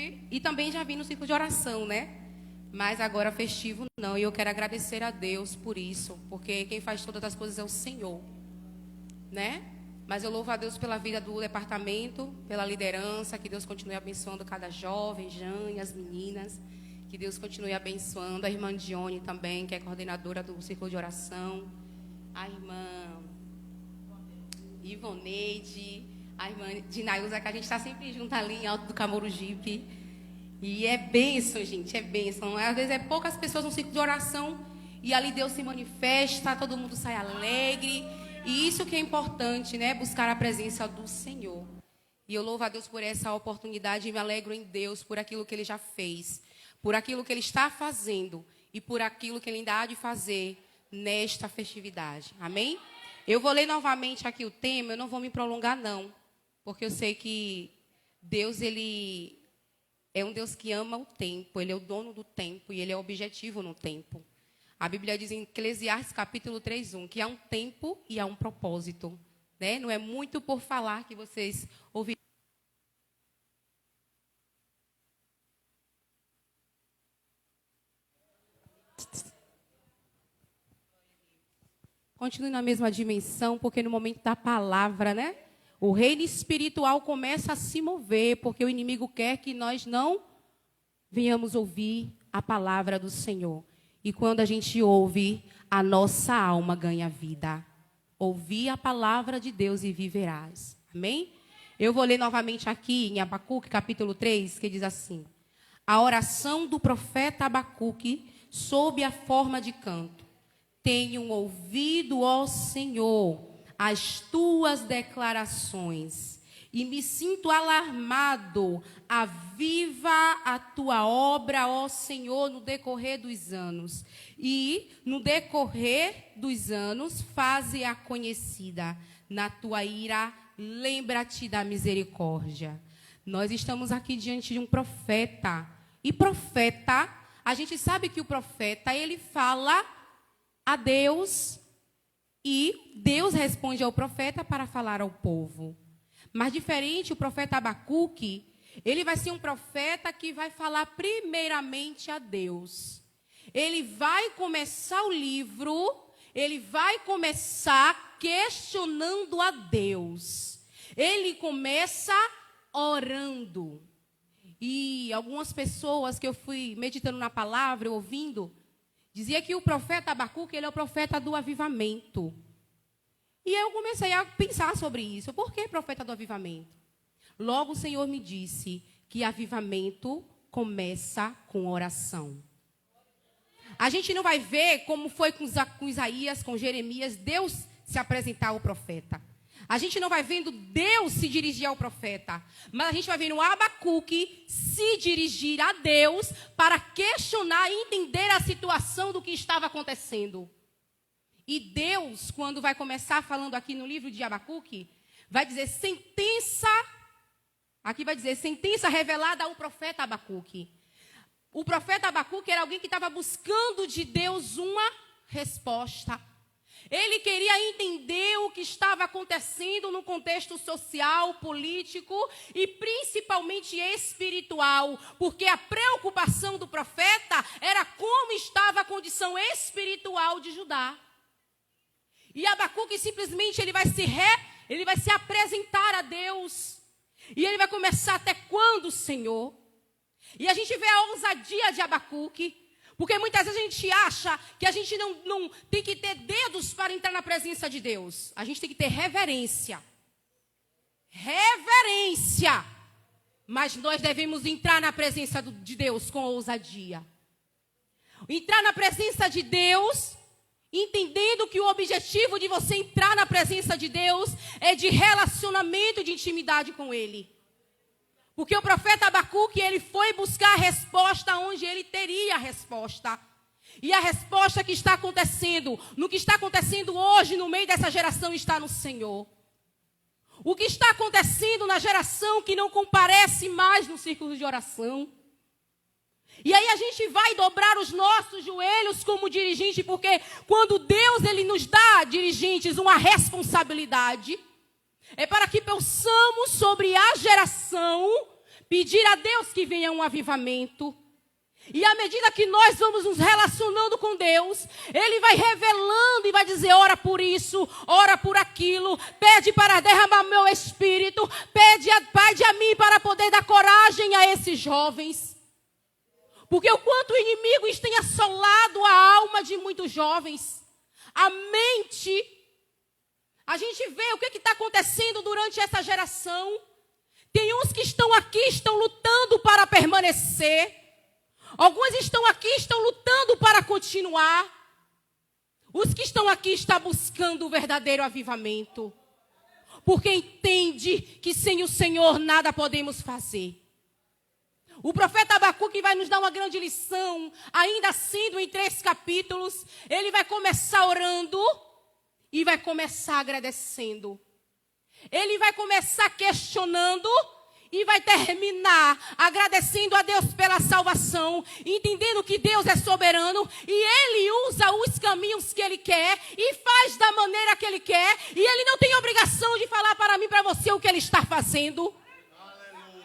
E também já vim no ciclo de oração, né? Mas agora festivo não. E eu quero agradecer a Deus por isso. Porque quem faz todas as coisas é o Senhor, né? Mas eu louvo a Deus pela vida do departamento, pela liderança. Que Deus continue abençoando cada jovem, Jane, as meninas. Que Deus continue abençoando a irmã Dione também, que é coordenadora do ciclo de oração. A irmã Ivoneide, a irmã Dinaiusa, que a gente está sempre junto ali em Alto do Camorugipe. E é bênção, gente, é bênção. Às vezes é poucas pessoas no ciclo de oração e ali Deus se manifesta, todo mundo sai alegre. E isso que é importante, né? Buscar a presença do Senhor. E eu louvo a Deus por essa oportunidade e me alegro em Deus por aquilo que Ele já fez, por aquilo que Ele está fazendo e por aquilo que Ele ainda há de fazer nesta festividade. Amém? Eu vou ler novamente aqui o tema, eu não vou me prolongar não, porque eu sei que Deus, Ele é um Deus que ama o tempo, Ele é o dono do tempo e Ele é objetivo no tempo. A Bíblia diz em Eclesiastes capítulo 3:1 que há um tempo e há um propósito, né? Não é muito por falar que vocês ouviram. Continue na mesma dimensão, porque no momento da palavra, né? O reino espiritual começa a se mover, porque o inimigo quer que nós não venhamos ouvir a palavra do Senhor. E quando a gente ouve, a nossa alma ganha vida. Ouvi a palavra de Deus e viverás. Amém? Eu vou ler novamente aqui em Abacuque, capítulo 3, que diz assim: a oração do profeta Abacuque sob a forma de canto. Tenho ouvido, ó Senhor, as tuas declarações e me sinto alarmado. Aviva a tua obra, ó Senhor, no decorrer dos anos. E no decorrer dos anos, faze-a conhecida. Na tua ira, lembra-te da misericórdia. Nós estamos aqui diante de um profeta. E profeta, a gente sabe que o profeta, ele fala a Deus e Deus responde ao profeta para falar ao povo. Mas diferente, o profeta Abacuque, ele vai ser um profeta que vai falar primeiramente a Deus. Ele vai começar o livro, ele vai começar questionando a Deus. Ele começa orando. E algumas pessoas que eu fui meditando na palavra, ouvindo, dizia que o profeta Abacuque, ele é o profeta do avivamento. E eu comecei a pensar sobre isso. Por que profeta do avivamento? Logo o Senhor me disse que avivamento começa com oração. A gente não vai ver como foi com Isaías, com Jeremias, Deus se apresentar ao profeta. A gente não vai vendo Deus se dirigir ao profeta. Mas a gente vai vendo Abacuque se dirigir a Deus para questionar e entender a situação do que estava acontecendo. E Deus, quando vai começar falando aqui no livro de Abacuque, vai dizer sentença, aqui vai dizer sentença revelada ao profeta Abacuque. O profeta Abacuque era alguém que estava buscando de Deus uma resposta. Ele queria entender o que estava acontecendo no contexto social, político e principalmente espiritual, porque a preocupação do profeta era como estava a condição espiritual de Judá. E Abacuque simplesmente ele vai se apresentar a Deus. E ele vai começar até quando, Senhor? E a gente vê a ousadia de Abacuque, porque muitas vezes a gente acha que a gente não tem que ter dedos para entrar na presença de Deus. A gente tem que ter reverência. Reverência. Mas nós devemos entrar na presença de Deus com ousadia. Entrar na presença de Deus, entendendo que o objetivo de você entrar na presença de Deus é de relacionamento, de intimidade com Ele. Porque o profeta Abacuque, ele foi buscar a resposta onde ele teria a resposta. E a resposta que está acontecendo, no que está acontecendo hoje no meio dessa geração, está no Senhor. O que está acontecendo na geração que não comparece mais no círculo de oração. E aí a gente vai dobrar os nossos joelhos como dirigente, porque quando Deus ele nos dá, dirigentes, uma responsabilidade, é para que possamos sobre a geração pedir a Deus que venha um avivamento. E à medida que nós vamos nos relacionando com Deus, Ele vai revelando e vai dizer, ora por isso, ora por aquilo, pede para derramar meu espírito, pede a mim para poder dar coragem a esses jovens. Porque o quanto o inimigo tem assolado a alma de muitos jovens, a mente, a gente vê o que está acontecendo durante essa geração. Tem uns que estão aqui, estão lutando para permanecer. Alguns estão aqui, estão lutando para continuar. Os que estão aqui estão buscando o verdadeiro avivamento. Porque entende que sem o Senhor nada podemos fazer. O profeta Abacuque vai nos dar uma grande lição, ainda sendo em 3 capítulos. Ele vai começar orando e vai começar agradecendo. Ele vai começar questionando e vai terminar agradecendo a Deus pela salvação, entendendo que Deus é soberano e Ele usa os caminhos que Ele quer e faz da maneira que Ele quer. E Ele não tem obrigação de falar para mim e para você o que Ele está fazendo. Aleluia.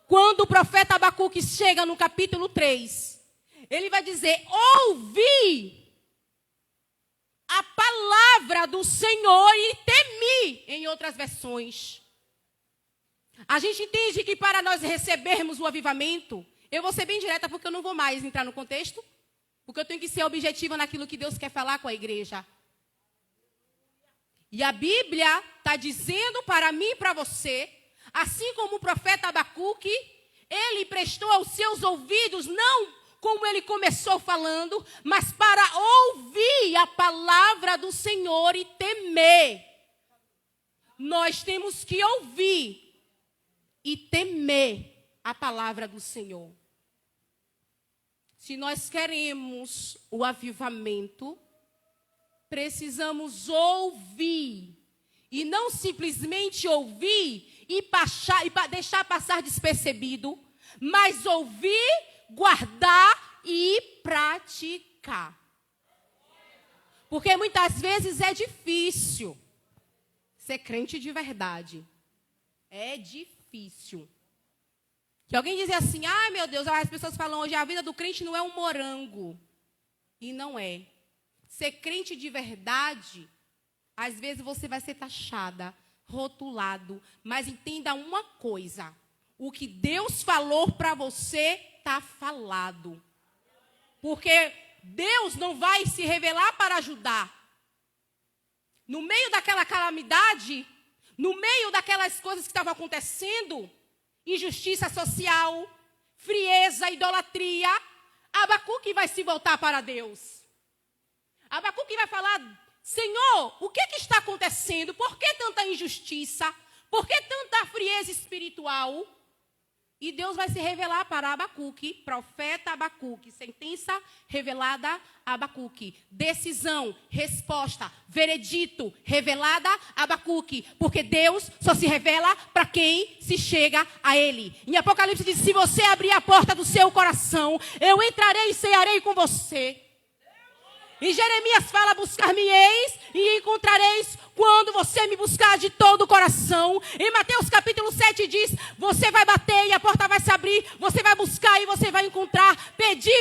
Quando o profeta Abacuque chega no capítulo 3, ele vai dizer, ouvi a palavra do Senhor e temi, em outras versões. A gente entende que para nós recebermos o avivamento, eu vou ser bem direta porque eu não vou mais entrar no contexto, porque eu tenho que ser objetiva naquilo que Deus quer falar com a igreja. E a Bíblia está dizendo para mim e para você, assim como o profeta Abacuque, ele prestou aos seus ouvidos, não como ele começou falando, mas para ouvir a palavra do Senhor e temer. Nós temos que ouvir e temer a palavra do Senhor. Se nós queremos o avivamento, precisamos ouvir. E não simplesmente ouvir e deixar passar despercebido, mas ouvir, guardar e praticar. Porque muitas vezes é difícil ser crente de verdade. É difícil. Que alguém diz assim, ai meu Deus, as pessoas falam hoje, a vida do crente não é um morango. E não é. Ser crente de verdade, às vezes você vai ser taxada, rotulado. Mas entenda uma coisa, o que Deus falou para você, está falado. Porque Deus não vai se revelar para ajudar. No meio daquela calamidade, no meio daquelas coisas que estavam acontecendo, injustiça social, frieza, idolatria, Abacuque vai se voltar para Deus. Abacuque vai falar, Senhor, o que está acontecendo? Por que tanta injustiça? Por que tanta frieza espiritual? E Deus vai se revelar para Abacuque, profeta Abacuque, sentença revelada a Abacuque, decisão, resposta, veredito, revelada a Abacuque, porque Deus só se revela para quem se chega a Ele. Em Apocalipse diz, se você abrir a porta do seu coração, eu entrarei e cearei com você. Em Jeremias fala, buscar-me-eis e encontrareis quando você me buscar de todo o coração. Em Mateus capítulo 7 diz, você vai bater e a porta vai se abrir, você vai buscar e você vai encontrar. Pedi,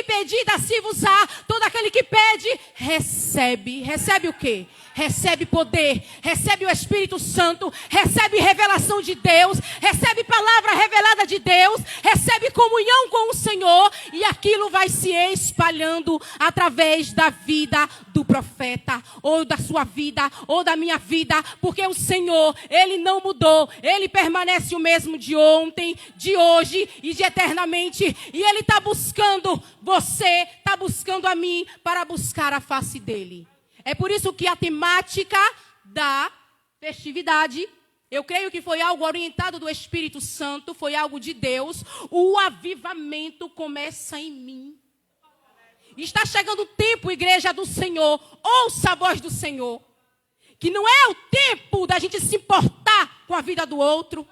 dá-se-vos-á. Todo aquele que pede, recebe. Recebe o quê? Recebe poder, recebe o Espírito Santo, recebe revelação de Deus, recebe palavra revelada de Deus, recebe comunhão com o Senhor e aquilo vai se espalhando através da vida do profeta, ou da sua vida, ou da minha vida, porque o Senhor, Ele não mudou, Ele permanece o mesmo de ontem, de hoje e de eternamente, e Ele está buscando você, está buscando a mim para buscar a face dEle. É por isso que a temática da festividade, eu creio que foi algo orientado do Espírito Santo, foi algo de Deus. O avivamento começa em mim. Está chegando o tempo, igreja do Senhor, ouça a voz do Senhor. Que não é o tempo da gente se importar com a vida do outro.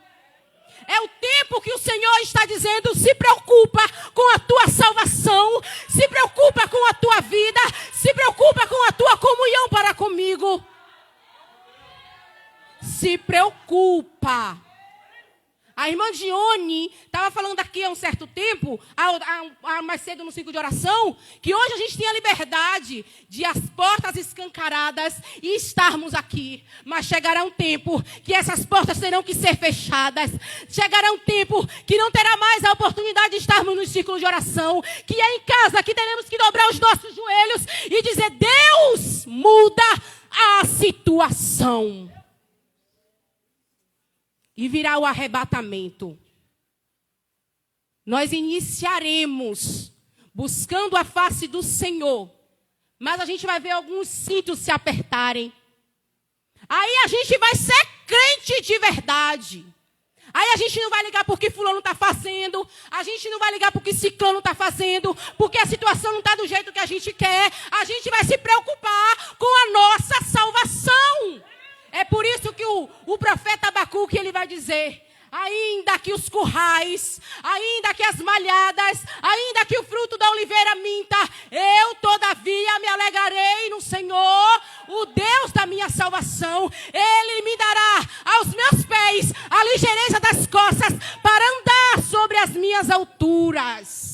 É o tempo que o Senhor está dizendo, se preocupa com a tua salvação, se preocupa com a tua vida, se preocupa com a tua comunhão para comigo. Se preocupa. A irmã Dione estava falando aqui há um certo tempo, mais cedo no ciclo de oração, que hoje a gente tem a liberdade de as portas escancaradas e estarmos aqui. Mas chegará um tempo que essas portas terão que ser fechadas. Chegará um tempo que não terá mais a oportunidade de estarmos no ciclo de oração. Que é em casa que teremos que dobrar os nossos joelhos e dizer: Deus, muda a situação. E virá o arrebatamento. Nós iniciaremos buscando a face do Senhor. Mas a gente vai ver alguns cintos se apertarem. Aí a gente vai ser crente de verdade. Aí a gente não vai ligar porque fulano está fazendo. A gente não vai ligar porque ciclano está fazendo. Porque a situação não está do jeito que a gente quer. A gente vai se preocupar com a nossa salvação. É por isso que o profeta Abacuque, ele vai dizer: ainda que os currais, ainda que as malhadas, ainda que o fruto da oliveira minta, eu todavia me alegrarei no Senhor, o Deus da minha salvação. Ele me dará aos meus pés a ligeireza das costas para andar sobre as minhas alturas.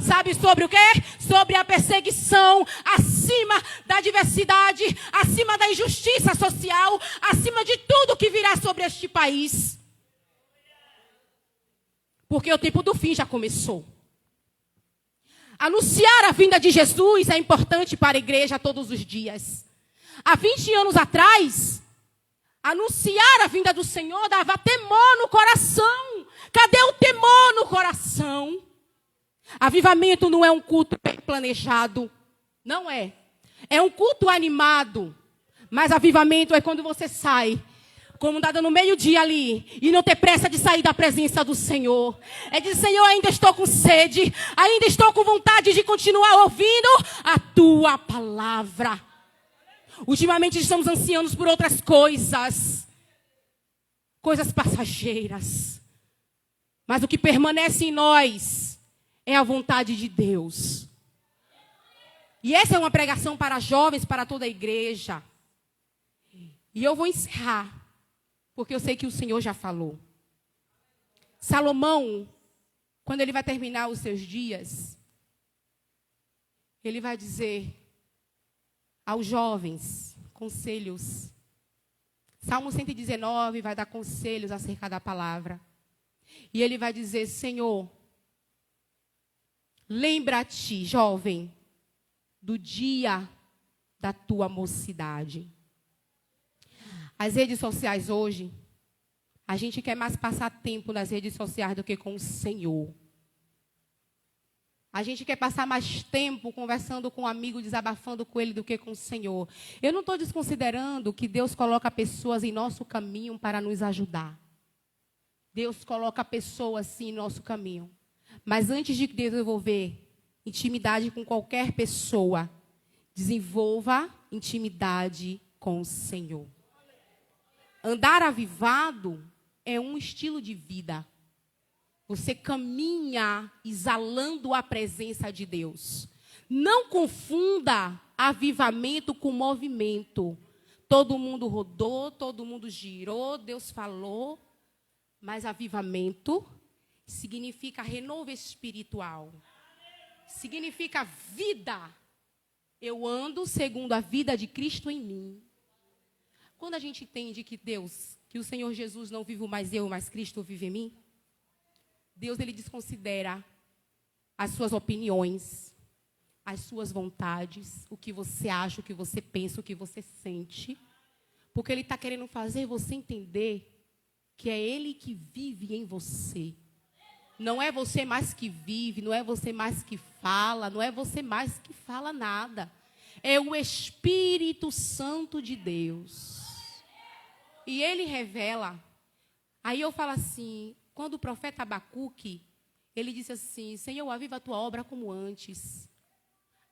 Sabe sobre o quê? Sobre a perseguição, acima da diversidade, acima da injustiça social, acima de tudo que virá sobre este país. Porque o tempo do fim já começou. Anunciar a vinda de Jesus é importante para a igreja todos os dias. Há 20 anos atrás, anunciar a vinda do Senhor dava temor no coração. Cadê o temor no coração? Avivamento não é um culto bem planejado. Não é. É um culto animado. Mas avivamento é quando você sai, como dado no meio-dia ali, e não ter pressa de sair da presença do Senhor. É dizer: Senhor, ainda estou com sede, ainda estou com vontade de continuar ouvindo a tua palavra. Ultimamente estamos ansiando por outras coisas. Coisas passageiras. Mas o que permanece em nós é a vontade de Deus. E essa é uma pregação para jovens, para toda a igreja. E eu vou encerrar, porque eu sei que o Senhor já falou. Salomão, quando ele vai terminar os seus dias, ele vai dizer aos jovens conselhos. Salmo 119 vai dar conselhos acerca da palavra. E ele vai dizer: Senhor, lembra-te, jovem, do dia da tua mocidade. As redes sociais hoje, a gente quer mais passar tempo nas redes sociais do que com o Senhor. A gente quer passar mais tempo conversando com um amigo, desabafando com ele do que com o Senhor. Eu não estou desconsiderando que Deus coloca pessoas em nosso caminho para nos ajudar. Deus coloca pessoas sim em nosso caminho. Mas antes de desenvolver intimidade com qualquer pessoa, desenvolva intimidade com o Senhor. Andar avivado é um estilo de vida. Você caminha exalando a presença de Deus. Não confunda avivamento com movimento. Todo mundo rodou, todo mundo girou, Deus falou. Mas avivamento significa renovo espiritual. Significa vida. Eu ando segundo a vida de Cristo em mim. Quando a gente entende que o Senhor Jesus não vive mais eu, mas Cristo vive em mim, Deus, ele desconsidera as suas opiniões, as suas vontades, o que você acha, o que você pensa, o que você sente. Porque ele está querendo fazer você entender que é ele que vive em você. Não é você mais que vive, não é você mais que fala, não é você mais que fala nada. É o Espírito Santo de Deus. E ele revela. Aí eu falo assim, quando o profeta Abacuque, ele disse assim: Senhor, aviva a tua obra como antes.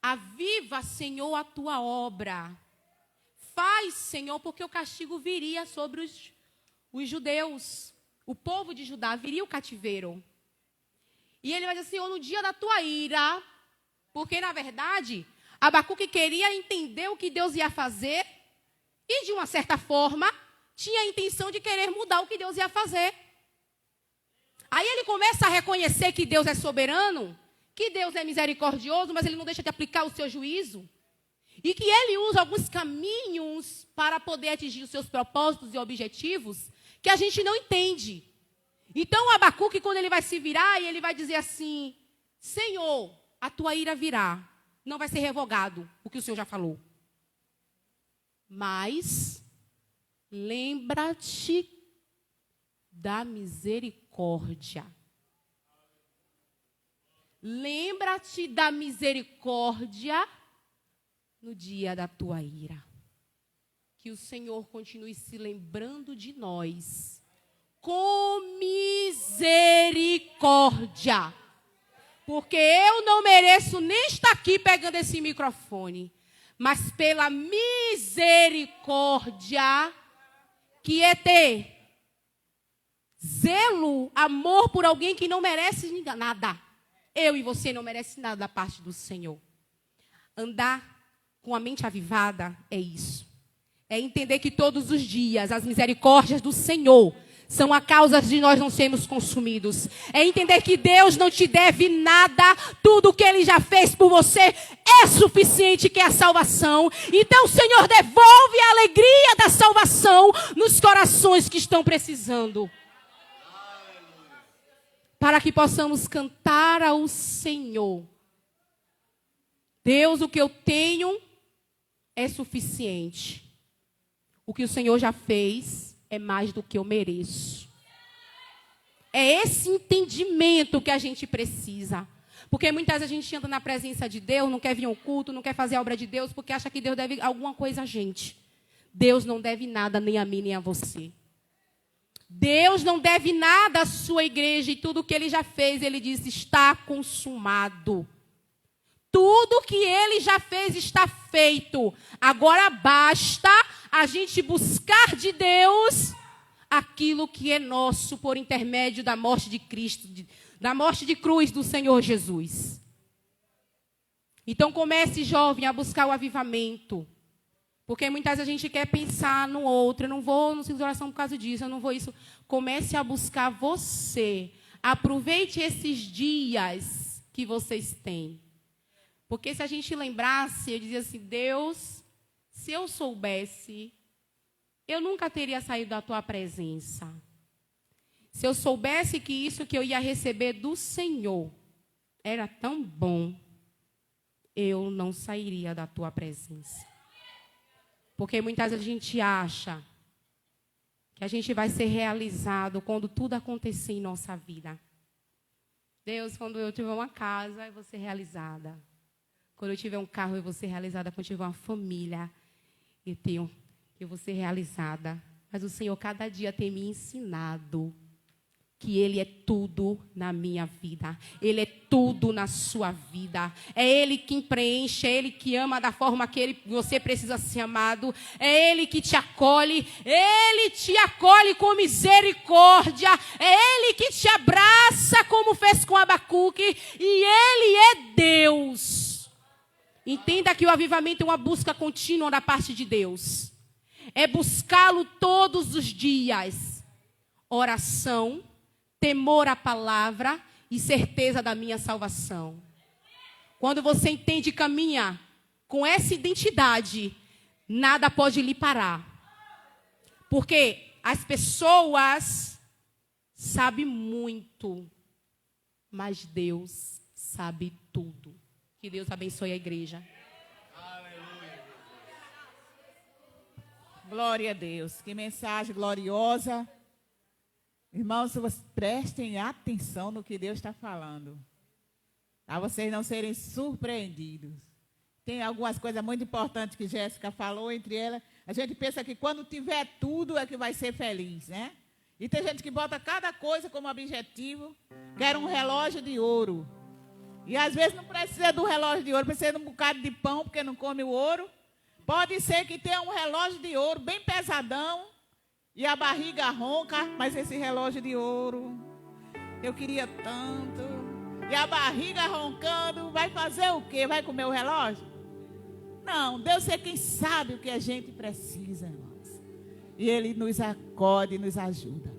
Aviva, Senhor, a tua obra. Faz, Senhor, porque o castigo viria sobre os judeus. O povo de Judá viria o cativeiro. E ele vai dizer: Senhor, no dia da tua ira, porque na verdade Abacuque queria entender o que Deus ia fazer e de uma certa forma tinha a intenção de querer mudar o que Deus ia fazer. Aí ele começa a reconhecer que Deus é soberano, que Deus é misericordioso, mas ele não deixa de aplicar o seu juízo. E que ele usa alguns caminhos para poder atingir os seus propósitos e objetivos que a gente não entende. Então, o Abacuque, quando ele vai se virar, e ele vai dizer assim: Senhor, a tua ira virá, não vai ser revogado o que o Senhor já falou. Mas, lembra-te da misericórdia. Lembra-te da misericórdia no dia da tua ira. Que o Senhor continue se lembrando de nós com misericórdia. Porque eu não mereço nem estar aqui pegando esse microfone. Mas pela misericórdia, que é ter zelo, amor por alguém que não merece nada. Eu e você não merecem nada da parte do Senhor. Andar com a mente avivada é isso. É entender que todos os dias as misericórdias do Senhor são a causa de nós não sermos consumidos. É entender que Deus não te deve nada. Tudo o que Ele já fez por você é suficiente, que é a salvação. Então o Senhor devolve a alegria da salvação nos corações que estão precisando. Para que possamos cantar ao Senhor: Deus, o que eu tenho é suficiente. O que o Senhor já fez é mais do que eu mereço. É esse entendimento que a gente precisa. Porque muitas vezes a gente anda na presença de Deus, não quer vir ao culto, não quer fazer a obra de Deus, porque acha que Deus deve alguma coisa a gente. Deus não deve nada nem a mim, nem a você. Deus não deve nada à sua igreja, e tudo o que Ele já fez, Ele diz, está consumado. Tudo que Ele já fez está feito. Agora basta a gente buscar de Deus aquilo que é nosso por intermédio da morte de Cristo, da morte de cruz do Senhor Jesus. Então comece, jovem, a buscar o avivamento. Porque muitas vezes a gente quer pensar no outro. Eu não vou no centro de oração por causa disso, eu não vou isso. Comece a buscar você. Aproveite esses dias que vocês têm. Porque se a gente lembrasse, eu dizia assim: Deus, se eu soubesse, eu nunca teria saído da tua presença. Se eu soubesse que isso que eu ia receber do Senhor era tão bom, eu não sairia da tua presença. Porque muitas vezes a gente acha que a gente vai ser realizado quando tudo acontecer em nossa vida. Deus, quando eu tiver uma casa, eu vou ser realizada. Quando eu tiver um carro, eu vou ser realizada. Quando eu tiver uma família, eu vou ser realizada. Mas o Senhor cada dia tem me ensinado que Ele é tudo na minha vida. Ele é tudo na sua vida. É Ele quem preenche, é Ele que ama da forma que você precisa ser amado. É Ele que te acolhe. Ele te acolhe com misericórdia. É Ele que te abraça como fez com Abacuque. E Ele é Deus. Entenda que o avivamento é uma busca contínua da parte de Deus. É buscá-lo todos os dias. Oração, temor à palavra e certeza da minha salvação. Quando você entende e caminha com essa identidade, nada pode lhe parar. Porque as pessoas sabem muito, mas Deus sabe tudo. Que Deus abençoe a igreja. Aleluia. Glória a Deus. Que mensagem gloriosa. Irmãos, prestem atenção no que Deus está falando. Para vocês não serem surpreendidos. Tem algumas coisas muito importantes que Jéssica falou, entre elas. A gente pensa que quando tiver tudo é que vai ser feliz, né? E tem gente que bota cada coisa como objetivo. Quer um relógio de ouro. E às vezes não precisa do relógio de ouro, precisa de um bocado de pão, porque não come o ouro. Pode ser que tenha um relógio de ouro bem pesadão e a barriga ronca, mas esse relógio de ouro, eu queria tanto. E a barriga roncando, vai fazer o quê? Vai comer o relógio? Não, Deus é quem sabe o que a gente precisa, irmãos. E Ele nos acode e nos ajuda.